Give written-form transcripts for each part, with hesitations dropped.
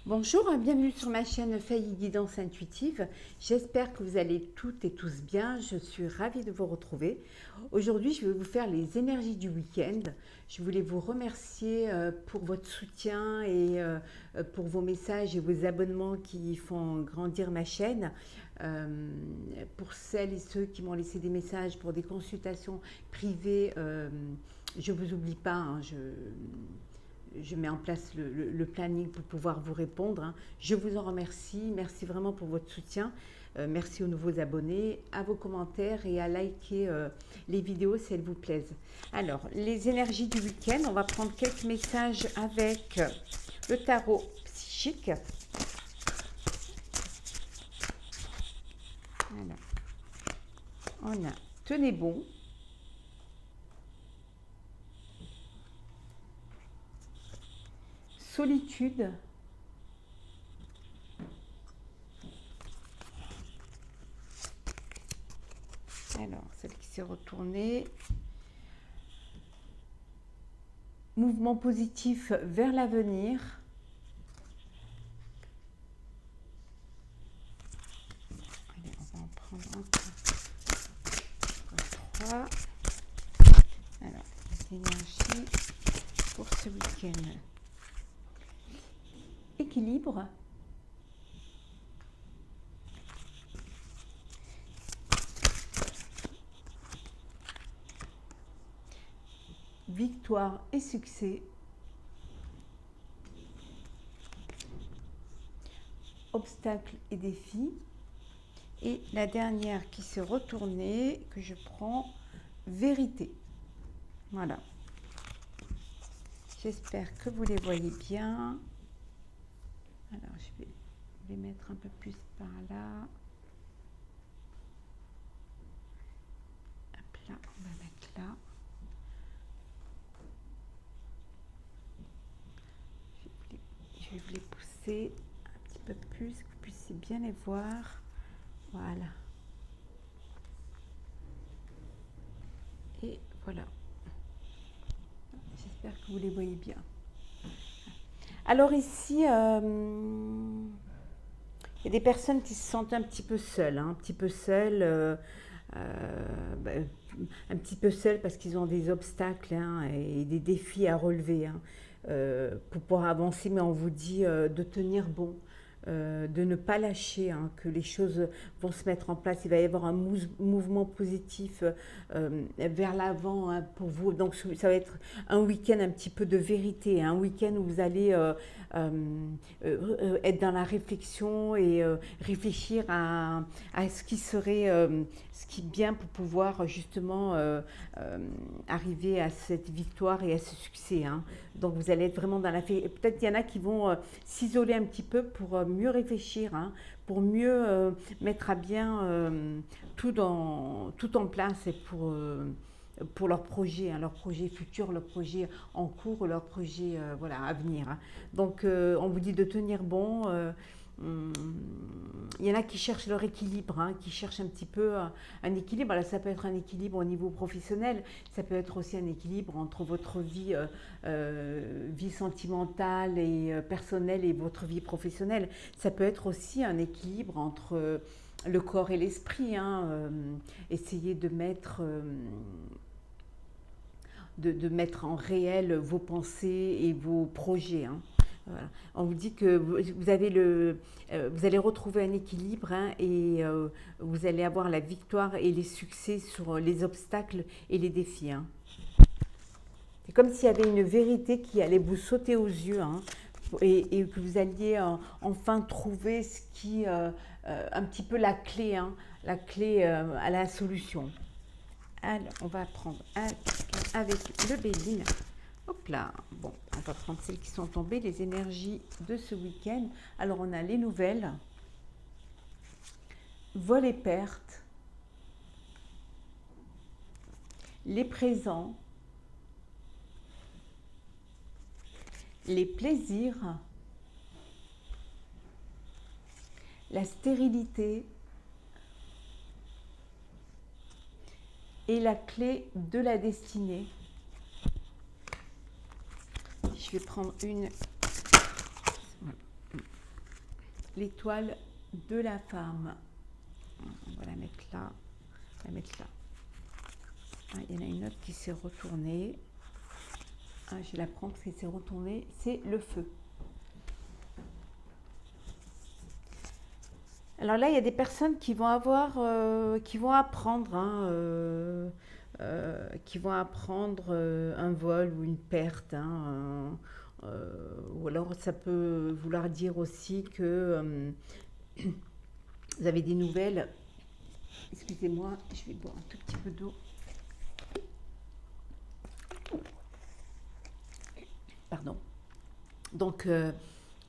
Bonjour, bienvenue sur ma chaîne Faye Guidance Intuitive. J'espère que vous allez toutes et tous bien. Je suis ravie de vous retrouver. Aujourd'hui, je vais vous faire les énergies du week-end. Je voulais vous remercier pour votre soutien et pour vos messages et vos abonnements qui font grandir ma chaîne. Pour celles et ceux qui m'ont laissé des messages pour des consultations privées, je ne vous oublie pas, hein, je mets en place le planning pour pouvoir vous répondre. Hein. Je vous en remercie. Merci vraiment pour votre soutien. Merci aux nouveaux abonnés, à vos commentaires et à liker les vidéos si elles vous plaisent. Alors, les énergies du week-end, on va prendre quelques messages avec le tarot psychique. Alors, on a tenez bon. Solitude. Alors, celle qui s'est retournée. Mouvement positif vers l'avenir. Allez, on va en prendre encore 3. Alors, les énergies pour ce week-end. Équilibre. Victoire et succès. Obstacles et défis. Et la dernière qui s'est retournée, que je prends, vérité. Voilà. J'espère que vous les voyez bien. Alors, je vais les mettre un peu plus par là. Hop là, on va mettre là. Je vais vous les pousser un petit peu plus, que vous puissiez bien les voir. Voilà. Et voilà. J'espère que vous les voyez bien. Alors ici, il y a des personnes qui se sentent un petit peu seules, hein, un petit peu seules, un petit peu seules parce qu'ils ont des obstacles hein, et des défis à relever hein, pour pouvoir avancer. Mais on vous dit de tenir bon, de ne pas lâcher, hein, que les choses vont se mettre en place. Il va y avoir un mouvement positif vers l'avant hein, pour vous. Donc ça va être un week-end un petit peu de vérité, hein, un week-end où vous allez être dans la réflexion et réfléchir à ce qui serait ce qui est bien pour pouvoir justement arriver à cette victoire et à ce succès. Hein. Donc vous allez être vraiment dans la... Peut-être qu'il y en a qui vont s'isoler un petit peu pour mieux réfléchir, hein, pour mieux mettre à bien tout en place et pour leur projet, hein, leur projet futur, leur projet en cours, leur projet voilà, à venir. Hein. Donc on vous dit de tenir bon. Il y en a qui cherchent leur équilibre, hein, qui cherchent un petit peu un équilibre. Alors, ça peut être un équilibre au niveau professionnel, ça peut être aussi un équilibre entre votre vie, vie sentimentale et personnelle et votre vie professionnelle. Ça peut être aussi un équilibre entre le corps et l'esprit. Hein, essayer de mettre... de mettre en réel vos pensées et vos projets. Hein. Voilà. On vous dit que vous allez retrouver un équilibre hein, et vous allez avoir la victoire et les succès sur les obstacles et les défis. Hein. C'est comme s'il y avait une vérité qui allait vous sauter aux yeux hein, et que vous alliez enfin trouver ce qui, un petit peu la clé à la solution. Alors, on va prendre avec le Béline. Hop là, bon, on va prendre celles qui sont tombées, les énergies de ce week-end. Alors, on a les nouvelles, vol et perte, les présents, les plaisirs, la stérilité et la clé de la destinée. Je vais prendre une l'étoile de la femme. On va la mettre là. On va la mettre là. Ah, il y en a une autre qui s'est retournée. Ah, je la prends parce qu'elle s'est retournée. C'est le feu. Alors là, il y a des personnes qui vont qui vont apprendre, qui vont apprendre un vol ou une perte, ou alors ça peut vouloir dire aussi que vous avez des nouvelles. Excusez-moi, je vais boire un tout petit peu d'eau. Pardon. Donc,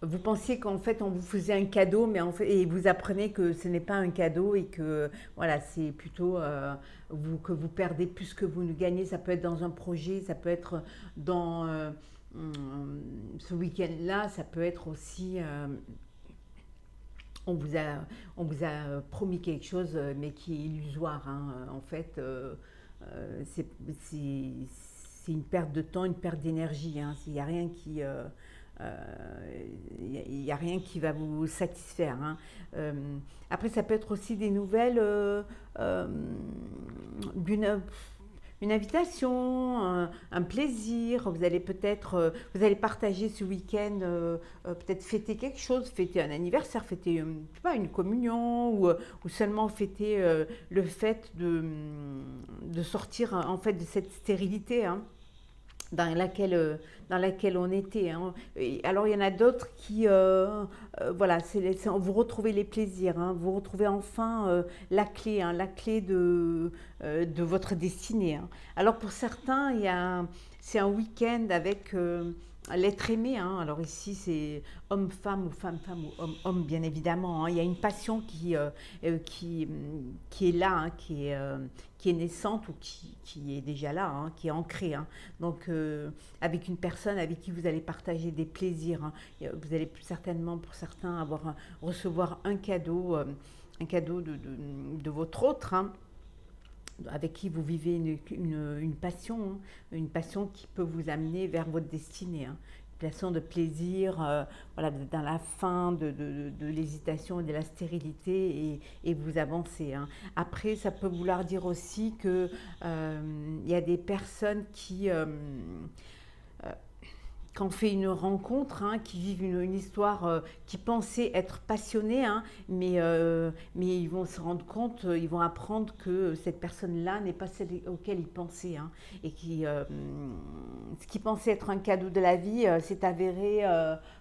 vous pensiez qu'en fait on vous faisait un cadeau, mais en fait, et vous apprenez que ce n'est pas un cadeau et que voilà, c'est plutôt que vous perdez plus que vous ne gagnez. Ça peut être dans un projet, ça peut être dans ce week-end-là, ça peut être aussi on vous a, on vous a promis quelque chose, mais qui est illusoire. En fait, c'est c'est une perte de temps, une perte d'énergie. Il n'y a rien qui il n'y a rien qui va vous satisfaire. Euh, Après, ça peut être aussi des nouvelles d'une une invitation, un plaisir. Vous allez peut-être, vous allez partager ce week-end, peut-être fêter quelque chose, fêter un anniversaire, fêter, je sais pas, une communion, ou seulement fêter le fait de sortir en fait de cette stérilité. Dans laquelle on était. Et alors il y en a d'autres qui, voilà, vous retrouvez les plaisirs, vous retrouvez enfin la clé de votre destinée. Alors pour certains, c'est un week-end avec l'être aimé. Alors ici c'est homme-femme ou femme-femme ou homme-homme bien évidemment. Il y a une passion qui est là, qui est naissante ou qui est déjà là, qui est ancrée. Donc, avec une personne avec qui vous allez partager des plaisirs. Vous allez certainement, pour certains, recevoir un cadeau de votre autre, avec qui vous vivez une passion qui peut vous amener vers votre destinée. Une passion de plaisir, voilà, vous êtes dans la fin de l'hésitation et de la stérilité et vous avancez. Après, ça peut vouloir dire aussi que il y a des personnes qui ont fait une rencontre, qui vivent une histoire, qui pensaient être passionnés, mais ils vont se rendre compte, ils vont apprendre que cette personne-là n'est pas celle auquel ils pensaient, et ce qui pensait être un cadeau de la vie s'est avéré,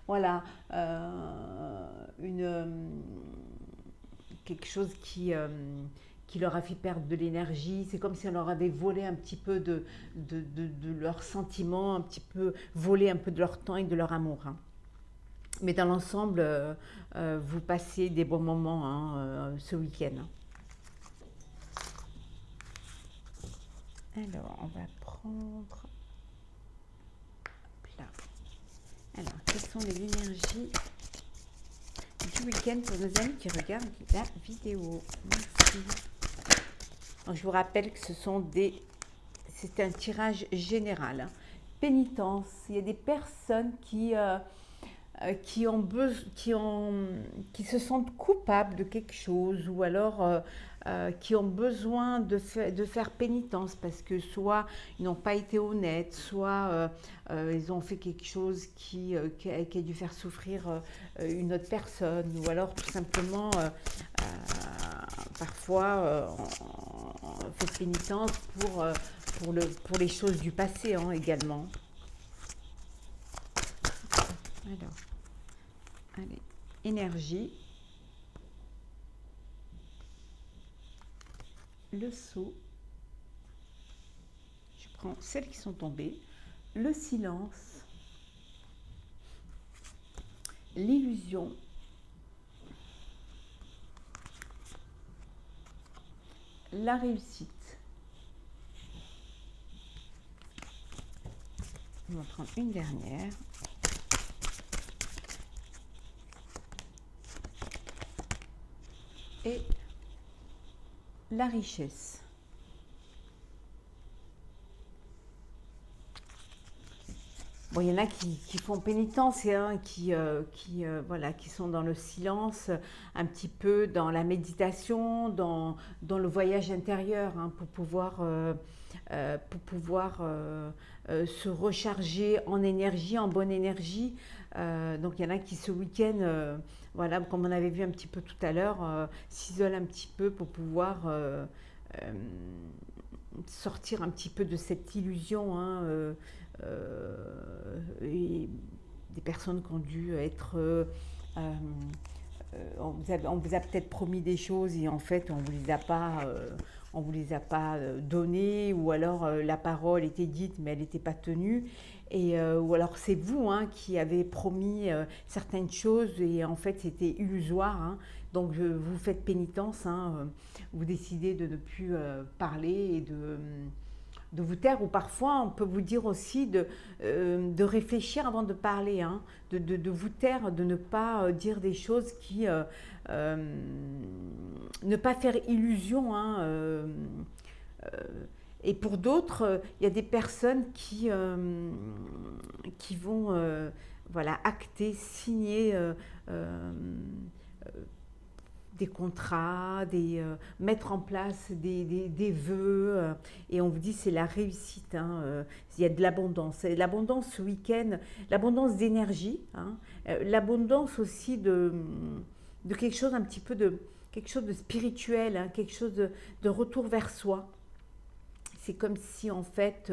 voilà, quelque chose qui leur a fait perdre de l'énergie. C'est comme si on leur avait volé un petit peu de leurs sentiments, un petit peu volé un peu de leur temps et de leur amour. Mais dans l'ensemble, vous passez des bons moments ce week-end. Alors, on va prendre... Là. Alors, quelles sont les énergies du week-end pour nos amis qui regardent la vidéo? Merci. Donc, je vous rappelle que c'est un tirage général. Pénitence. Il y a des personnes qui se sentent coupables de quelque chose, ou alors qui ont besoin de faire pénitence parce que soit ils n'ont pas été honnêtes, soit ils ont fait quelque chose qui a dû faire souffrir une autre personne, ou alors tout simplement parfois on fait pénitence pour les choses du passé également. Alors, allez, énergie, le sceau, je prends celles qui sont tombées, le silence, l'illusion, la réussite. On va prendre une dernière. Et la richesse. Bon, il y en a qui font pénitence et voilà, qui sont dans le silence, un petit peu dans la méditation, dans le voyage intérieur, hein, pour pouvoir se recharger en énergie, en bonne énergie. Donc il y en a qui ce week-end, voilà, comme on avait vu un petit peu tout à l'heure, s'isolent un petit peu pour pouvoir euh, sortir un petit peu de cette illusion, hein, et des personnes qui ont dû être on vous a peut-être promis des choses et en fait on vous les a pas données, ou alors la parole était dite mais elle n'était pas tenue, ou alors c'est vous, hein, qui avez promis certaines choses et en fait c'était illusoire, hein. Donc vous faites pénitence, hein, vous décidez de ne plus parler et de vous taire, ou parfois on peut vous dire aussi de réfléchir avant de parler, hein, de vous taire, de ne pas dire des choses qui... ne pas faire illusion, hein, et pour d'autres, il y a des personnes qui vont voilà, acter, signer des contrats, mettre en place des vœux, et on vous dit c'est la réussite, hein, il y a de l'abondance. Et l'abondance ce week-end, l'abondance d'énergie, hein, l'abondance aussi de quelque chose un petit peu quelque chose de spirituel, hein, quelque chose de retour vers soi. C'est comme si en fait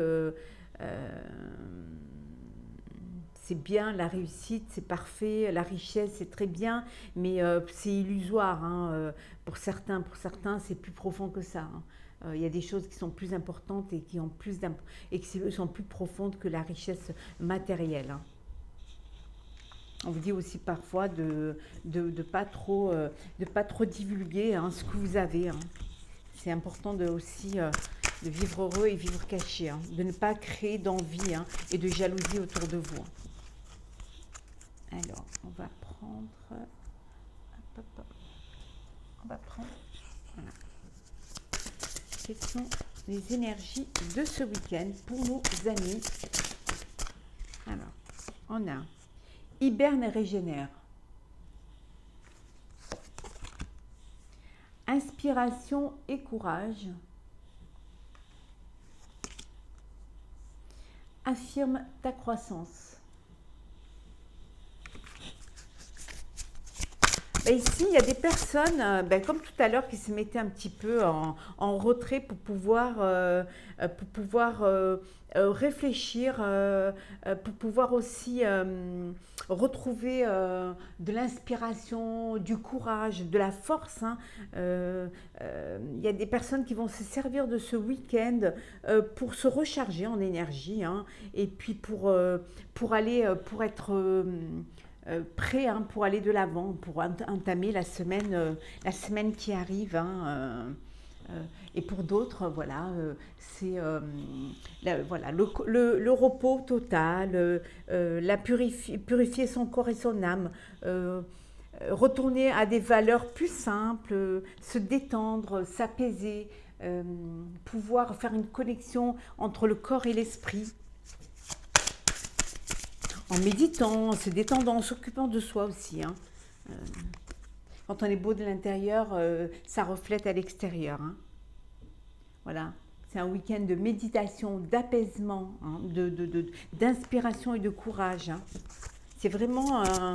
c'est bien, la réussite, c'est parfait, la richesse, c'est très bien, mais c'est illusoire, hein. Pour certains, c'est plus profond que ça, hein. Il y a des choses qui sont plus importantes et qui sont plus profondes que la richesse matérielle, hein. On vous dit aussi parfois de pas trop divulguer, hein, ce que vous avez, hein. C'est important aussi de vivre heureux et vivre caché, hein, de ne pas créer d'envie, hein, et de jalousie autour de vous. Alors, on va prendre... Voilà. Quelles sont les énergies de ce week-end pour nos amis? Alors, on a hiberne et régénère. Inspiration et courage. Affirme ta croissance. Ben ici, il y a des personnes, comme tout à l'heure, qui se mettaient un petit peu en retrait pour pouvoir réfléchir, pour pouvoir aussi retrouver de l'inspiration, du courage, de la force, hein. Il y a des personnes qui vont se servir de ce week-end pour se recharger en énergie, hein, et puis pour être prêt, hein, pour aller de l'avant, pour entamer la semaine qui arrive, hein, et pour d'autres, voilà, c'est voilà, le repos total, purifier son corps et son âme, retourner à des valeurs plus simples, se détendre, s'apaiser, pouvoir faire une connexion entre le corps et l'esprit, en méditant, en se détendant, en s'occupant de soi aussi, hein. Quand on est beau de l'intérieur, ça reflète à l'extérieur, hein. Voilà, c'est un week-end de méditation, d'apaisement, hein, d'inspiration et de courage, hein. C'est vraiment un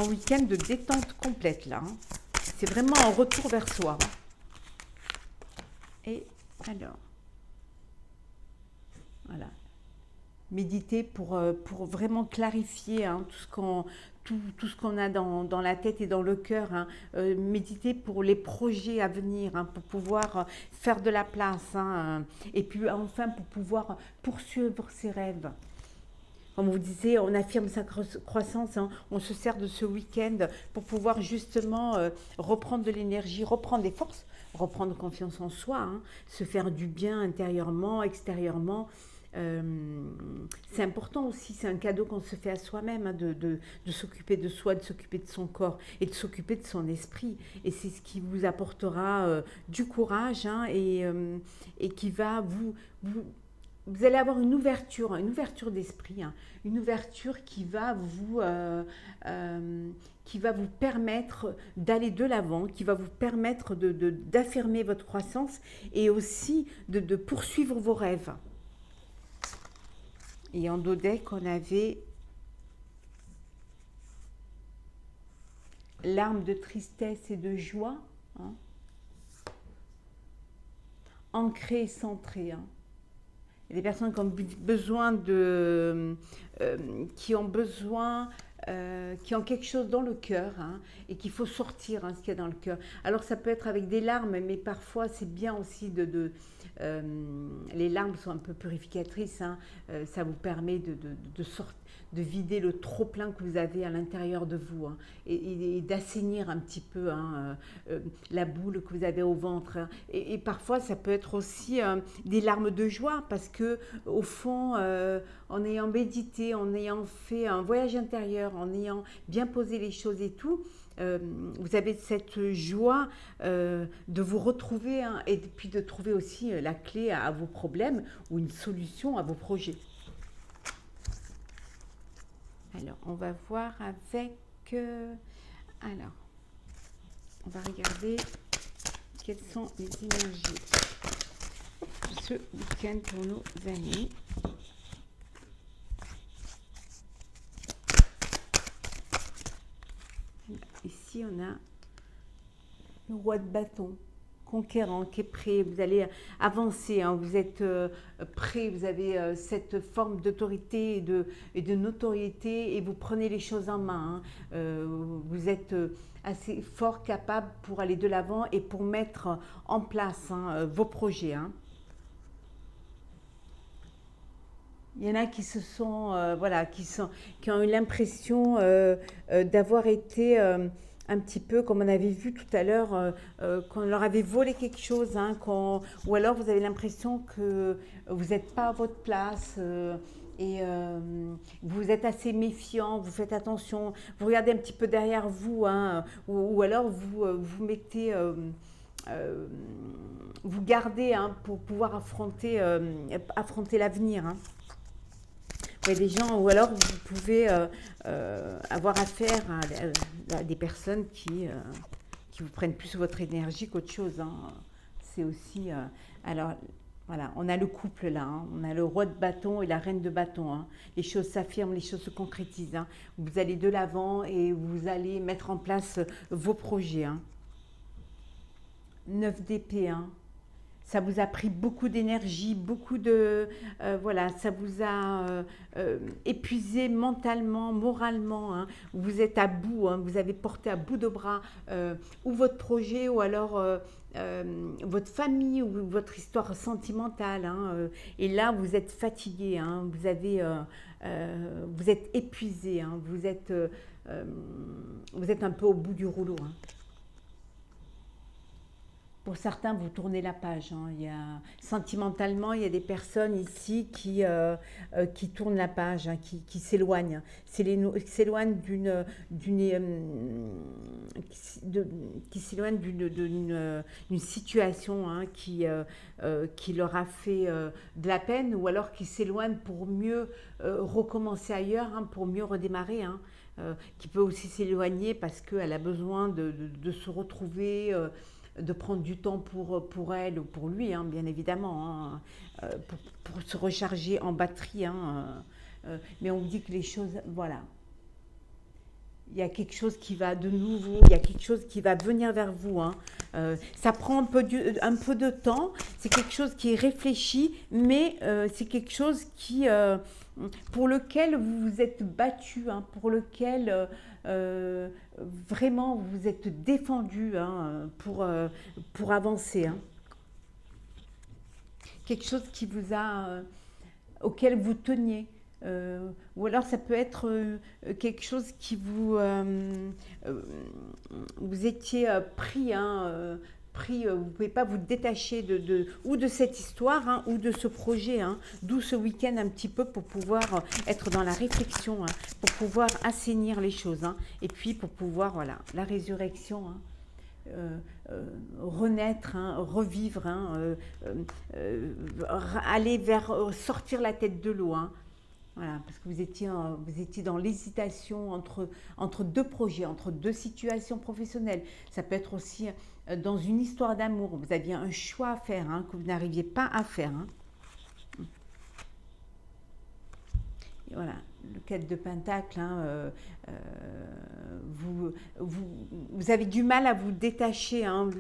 week-end de détente complète, là, hein. C'est vraiment un retour vers soi. Et alors, voilà. Méditer pour vraiment clarifier, hein, tout ce qu'on a dans la tête et dans le cœur, hein. Méditer pour les projets à venir, hein, pour pouvoir faire de la place, hein, et puis enfin pour pouvoir poursuivre ses rêves. Comme vous disiez, on affirme sa croissance, hein, on se sert de ce week-end pour pouvoir justement reprendre de l'énergie, reprendre des forces, reprendre confiance en soi, hein, se faire du bien intérieurement, extérieurement. C'est important aussi, c'est un cadeau qu'on se fait à soi-même, hein, de s'occuper de soi, de s'occuper de son corps et de s'occuper de son esprit. Et c'est ce qui vous apportera du courage, hein, et qui va vous allez avoir une ouverture d'esprit, hein, une ouverture qui va vous permettre d'aller de l'avant, qui va vous permettre d'affirmer votre croissance et aussi de poursuivre vos rêves. Et en dos deck, on avait l'arme de tristesse et de joie, hein, ancrée et centrée. Hein. Il y a des personnes qui ont besoin qui ont quelque chose dans le cœur, hein, et qu'il faut sortir, hein, ce qu'il y a dans le cœur. Alors ça peut être avec des larmes, mais parfois c'est bien aussi les larmes sont un peu purificatrices, hein, ça vous permet de vider le trop-plein que vous avez à l'intérieur de vous, hein, et d'assainir un petit peu, hein, la boule que vous avez au ventre. Hein. Et parfois, ça peut être aussi des larmes de joie parce que, au fond, en ayant médité, en ayant fait un voyage intérieur, en ayant bien posé les choses et tout, vous avez cette joie de vous retrouver, hein, et puis de trouver aussi la clé à vos problèmes ou une solution à vos projets. Alors, on va voir avec... alors, on va regarder quelles sont les énergies ce week-end pour nos amis. Ici, on a le roi de bâton, conquérant, qui est prêt. Vous allez avancer, hein, vous êtes prêt, vous avez cette forme d'autorité et de notoriété et vous prenez les choses en main. Hein. Vous êtes assez fort, capable pour aller de l'avant et pour mettre en place, hein, vos projets. Hein. Il y en a qui se sont, voilà, qui ont eu l'impression d'avoir été un petit peu, comme on avait vu tout à l'heure, qu'on leur avait volé quelque chose, hein, ou alors vous avez l'impression que vous n'êtes pas à votre place. Et vous êtes assez méfiant, vous faites attention, vous regardez un petit peu derrière vous, hein, ou alors vous mettez, vous gardez, hein, pour pouvoir affronter l'avenir. Hein. Il y a des gens, ou alors vous pouvez avoir affaire à des personnes qui vous prennent plus votre énergie qu'autre chose. Hein. C'est aussi... alors, voilà, on a le couple là, hein. On a le roi de bâton et la reine de bâton. Hein. Les choses s'affirment, les choses se concrétisent. Hein. Vous allez de l'avant et vous allez mettre en place vos projets. Hein. 9 d'épée, hein. Ça vous a pris beaucoup d'énergie, beaucoup de... voilà, ça vous a épuisé mentalement, moralement. Hein. Vous êtes à bout, hein, vous avez porté à bout de bras ou votre projet ou alors votre famille ou votre histoire sentimentale. Hein, et là, vous êtes fatigué, hein, vous êtes épuisé, hein, vous êtes un peu au bout du rouleau. Hein. Pour certains, vous tournez la page. Hein. Sentimentalement, il y a des personnes ici qui tournent la page, hein, qui s'éloignent. S'éloignent d'une situation, hein, qui leur a fait de la peine, ou alors qui s'éloignent pour mieux recommencer ailleurs, hein, pour mieux redémarrer. Hein. Qui peut aussi s'éloigner parce qu'elle a besoin de se retrouver, de prendre du temps pour elle ou pour lui, hein, bien évidemment, hein, pour se recharger en batterie. Hein, mais on dit que les choses, voilà. Il y a quelque chose qui va de nouveau, il y a quelque chose qui va venir vers vous. Hein. Ça prend un peu de temps, c'est quelque chose qui est réfléchi, mais c'est quelque chose pour lequel vous vous êtes battu, hein, pour lequel vraiment vous êtes défendu, hein, pour avancer. Hein. Quelque chose qui vous a, auquel vous teniez. Ou alors ça peut être quelque chose qui vous étiez pris, hein, vous ne pouvez pas vous détacher ou de cette histoire, hein, ou de ce projet, hein, d'où ce week-end un petit peu pour pouvoir être dans la réflexion, hein, pour pouvoir assainir les choses, hein, et puis pour pouvoir, voilà, la résurrection, hein. renaître, hein, revivre, hein, aller vers sortir la tête de l'eau. Hein. Voilà, parce que vous étiez dans l'hésitation entre deux projets, entre deux situations professionnelles. Ça peut être aussi dans une histoire d'amour. Vous aviez un choix à faire, hein, que vous n'arriviez pas à faire. Hein. Et voilà, le 4 de Pentacle, hein, vous avez du mal à vous détacher hein,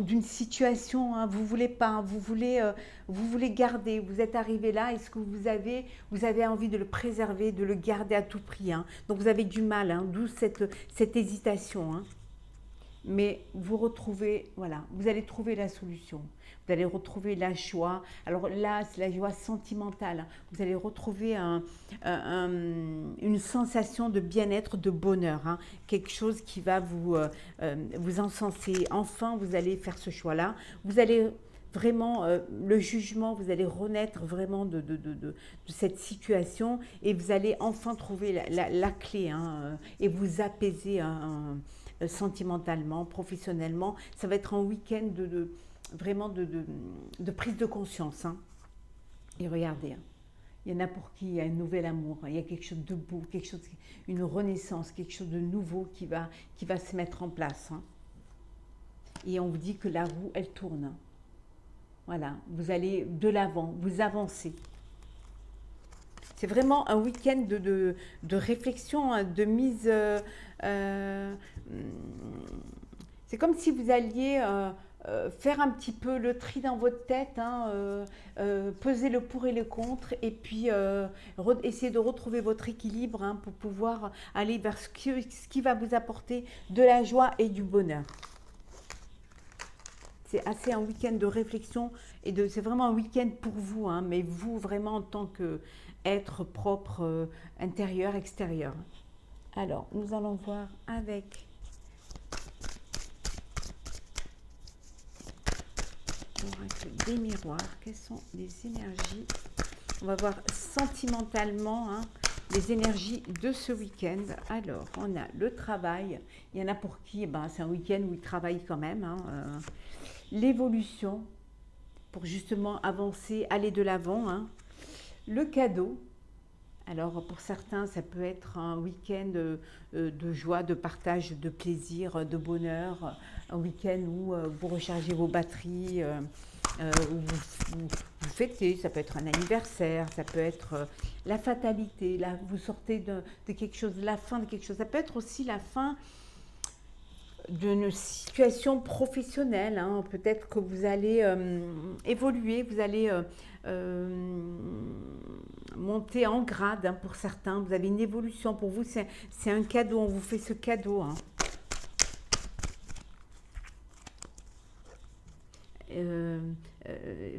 d'une situation, hein, vous voulez pas, vous voulez garder, vous êtes arrivé là, est-ce que vous avez envie de le préserver, de le garder à tout prix. Hein. Donc vous avez du mal, hein, d'où cette hésitation. Hein. Mais vous retrouvez, voilà, vous allez trouver la solution. Vous allez retrouver la joie. Alors là, c'est la joie sentimentale. Vous allez retrouver une sensation de bien-être, de bonheur. Hein. Quelque chose qui va vous encenser. Enfin, vous allez faire ce choix-là. Vous allez vraiment, le jugement, vous allez renaître vraiment de cette situation et vous allez enfin trouver la clé hein, et vous apaiser sentimentalement, professionnellement. Ça va être un week-end vraiment de prise de conscience. Hein. Et regardez, hein, il y en a pour qui il y a un nouvel amour, il y a quelque chose de beau, une renaissance, quelque chose de nouveau qui va se mettre en place. Hein. Et on vous dit que la roue, elle tourne. Hein. Voilà, vous allez de l'avant, vous avancez. C'est vraiment un week-end de réflexion, hein, de mise... c'est comme si vous alliez faire un petit peu le tri dans votre tête, hein, peser le pour et le contre, et puis essayer de retrouver votre équilibre hein, pour pouvoir aller vers ce qui va vous apporter de la joie et du bonheur. C'est assez un week-end de réflexion et c'est vraiment un week-end pour vous, hein, mais vous vraiment en tant qu'être propre, intérieur, extérieur. Alors, nous allons voir avec l'oracle des miroirs, quelles sont les énergies. On va voir sentimentalement hein, les énergies de ce week-end. Alors, on a le travail. Il y en a pour qui c'est un week-end où ils travaillent quand même. Hein, l'évolution, pour justement avancer, aller de l'avant. Hein. Le cadeau. Alors pour certains, ça peut être un week-end de joie, de partage, de plaisir, de bonheur, un week-end où vous rechargez vos batteries, où vous fêtez, ça peut être un anniversaire, ça peut être la fatalité, là, vous sortez de quelque chose, la fin de quelque chose, ça peut être aussi la fin d'une situation professionnelle. Hein. Peut-être que vous allez évoluer, vous allez monter en grade hein, pour certains. Vous avez une évolution. Pour vous, c'est un cadeau. On vous fait ce cadeau. Hein.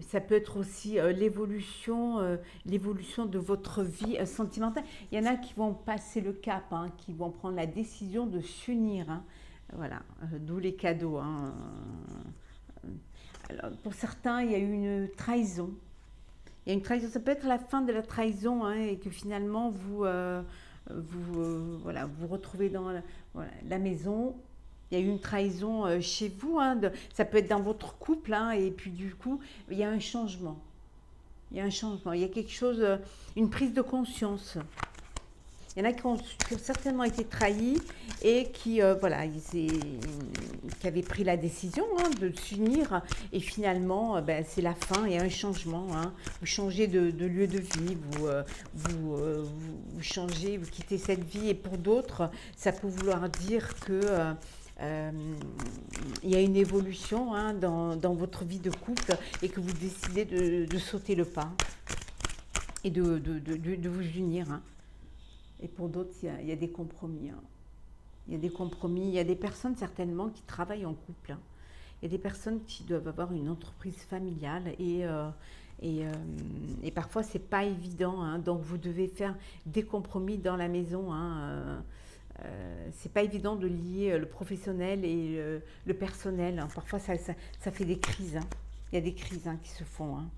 Ça peut être aussi l'évolution de votre vie sentimentale. Il y en a qui vont passer le cap, hein, qui vont prendre la décision de s'unir. Hein. Voilà, d'où les cadeaux. Hein. Alors, pour certains, il y a eu une trahison. Il y a une trahison, ça peut être la fin de la trahison hein, et que finalement vous retrouvez dans la maison. Il y a eu une trahison chez vous, hein, ça peut être dans votre couple hein, et puis du coup, il y a un changement. Il y a un changement, il y a quelque chose, une prise de conscience. Il y en a qui ont certainement été trahis et qui avaient pris la décision hein, de s'unir. Et finalement, c'est la fin, il y a un changement. Hein. Vous changez de lieu de vie, vous changez, vous quittez cette vie. Et pour d'autres, ça peut vouloir dire que il y a une évolution hein, dans votre vie de couple et que vous décidez de sauter le pas et de vous unir. Hein. Et pour d'autres, il y a des compromis. Hein. Il y a des compromis. Il y a des personnes certainement qui travaillent en couple. Hein. Il y a des personnes qui doivent avoir une entreprise familiale et parfois c'est pas évident. Hein. Donc vous devez faire des compromis dans la maison. Hein. C'est pas évident de lier le professionnel et le personnel. Hein. Parfois ça fait des crises. Hein. Il y a des crises hein, qui se font. Hein.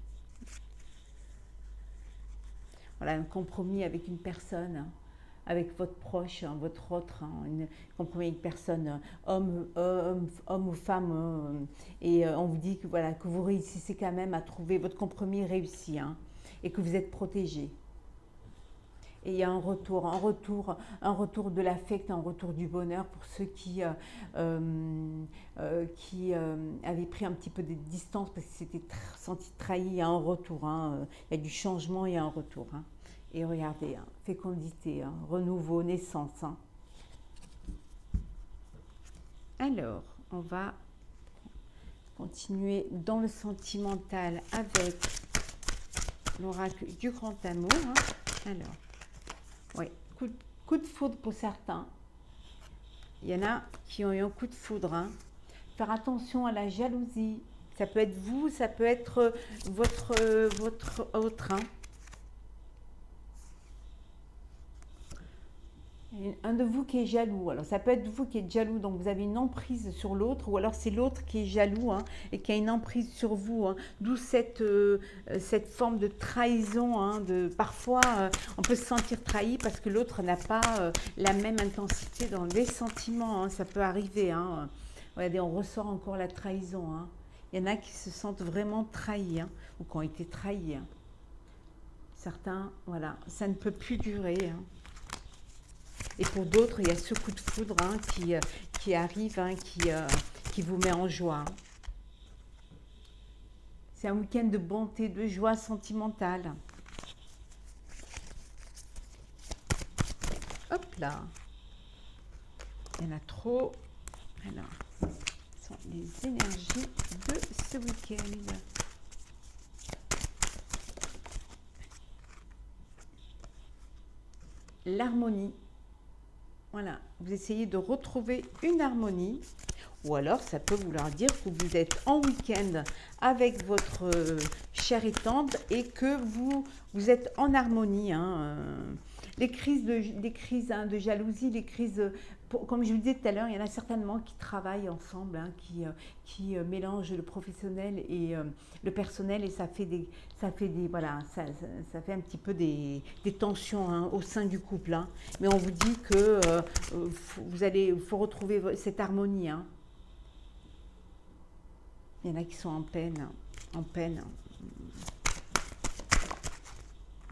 Voilà, un compromis avec une personne. Hein. avec votre proche, hein, votre autre, hein, une compromis avec personne, homme ou femme, et on vous dit que voilà que vous réussissez quand même à trouver votre compromis réussi, hein, et que vous êtes protégé. Et il y a un retour de l'affect, un retour du bonheur pour ceux qui avaient pris un petit peu de distance parce qu'ils s'étaient sentis trahis. Il y a un retour, hein, il y a du changement, il y a un retour. Hein. Et regardez, hein, fécondité, hein, renouveau, naissance. Hein. Alors, on va continuer dans le sentimental avec l'oracle du grand amour. Hein. Alors. Oui, coup de foudre pour certains. Il y en a qui ont eu un coup de foudre. Hein. Faire attention à la jalousie. Ça peut être vous, ça peut être votre autre. Hein. Un de vous qui est jaloux. Alors ça peut être vous qui êtes jaloux, donc vous avez une emprise sur l'autre, ou alors c'est l'autre qui est jaloux, hein, et qui a une emprise sur vous. Hein. D'où cette forme de trahison. Hein, parfois, on peut se sentir trahi parce que l'autre n'a pas la même intensité dans les sentiments. Hein, ça peut arriver. Hein. Regardez, on ressort encore la trahison. Hein. Il y en a qui se sentent vraiment trahis, hein, ou qui ont été trahis. Hein. Certains, voilà, ça ne peut plus durer. Hein. Et pour d'autres, il y a ce coup de foudre, hein, qui arrive, hein, qui vous met en joie. C'est un week-end de bonté, de joie sentimentale. Hop là. Il y en a trop. Alors, ce sont les énergies de ce week-end. L'harmonie. Voilà, vous essayez de retrouver une harmonie, ou alors ça peut vouloir dire que vous êtes en week-end avec votre chère et tendre et que vous êtes en harmonie. Hein. Les crises hein, de jalousie, les crises, comme je vous disais tout à l'heure, il y en a certainement qui travaillent ensemble, hein, qui mélangent le professionnel et le personnel, et ça fait voilà, ça fait un petit peu des tensions, hein, au sein du couple. Hein. Mais on vous dit que faut retrouver cette harmonie. Hein. Il y en a qui sont en peine, en peine.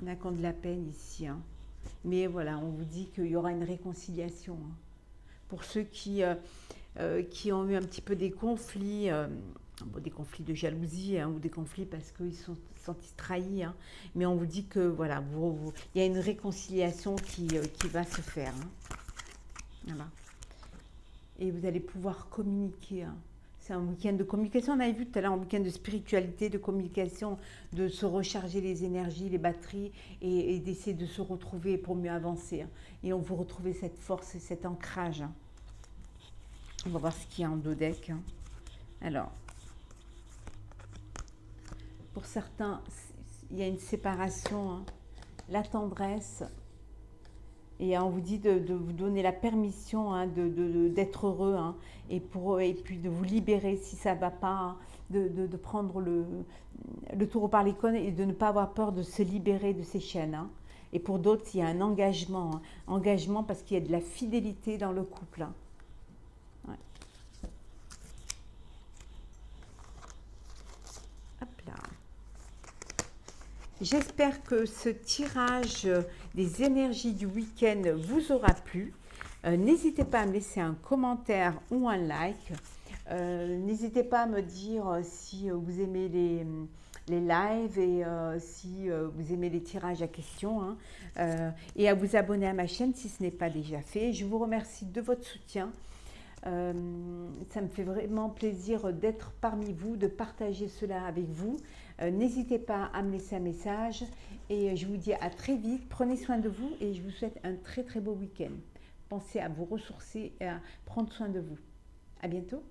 Il y en a qui ont de la peine ici. Hein. Mais voilà, on vous dit qu'il y aura une réconciliation. Hein. Pour ceux qui ont eu un petit peu des conflits de jalousie, hein, ou des conflits parce qu'ils se sont sentis trahis. Hein. Mais on vous dit que voilà, il y a une réconciliation qui va se faire. Hein. Voilà. Et vous allez pouvoir communiquer. Hein. C'est un week-end de communication. On avait vu tout à l'heure un week-end de spiritualité, de communication, de se recharger les énergies, les batteries, et d'essayer de se retrouver pour mieux avancer. Hein. Et on vous retrouve cette force et cet ancrage. Hein. On va voir ce qu'il y a en dos deck. Hein. Alors, pour certains, il y a une séparation, hein. La tendresse. Et on vous dit de vous donner la permission, hein, d'être heureux, hein, et puis de vous libérer si ça ne va pas, hein, de prendre le taureau par les cornes et de ne pas avoir peur de se libérer de ces chaînes. Hein. Et pour d'autres, il y a un engagement, hein, engagement parce qu'il y a de la fidélité dans le couple. Hein. Ouais. Hop là. J'espère que ce tirage des énergies du week-end vous aura plu. N'hésitez pas à me laisser un commentaire ou un like. N'hésitez pas à me dire si vous aimez les lives et si vous aimez les tirages à questions. Hein, et à vous abonner à ma chaîne si ce n'est pas déjà fait. Je vous remercie de votre soutien. Ça me fait vraiment plaisir d'être parmi vous, de partager cela avec vous. N'hésitez pas à me laisser un message et je vous dis à très vite. Prenez soin de vous et je vous souhaite un très très beau week-end. Pensez à vous ressourcer et à prendre soin de vous. À bientôt.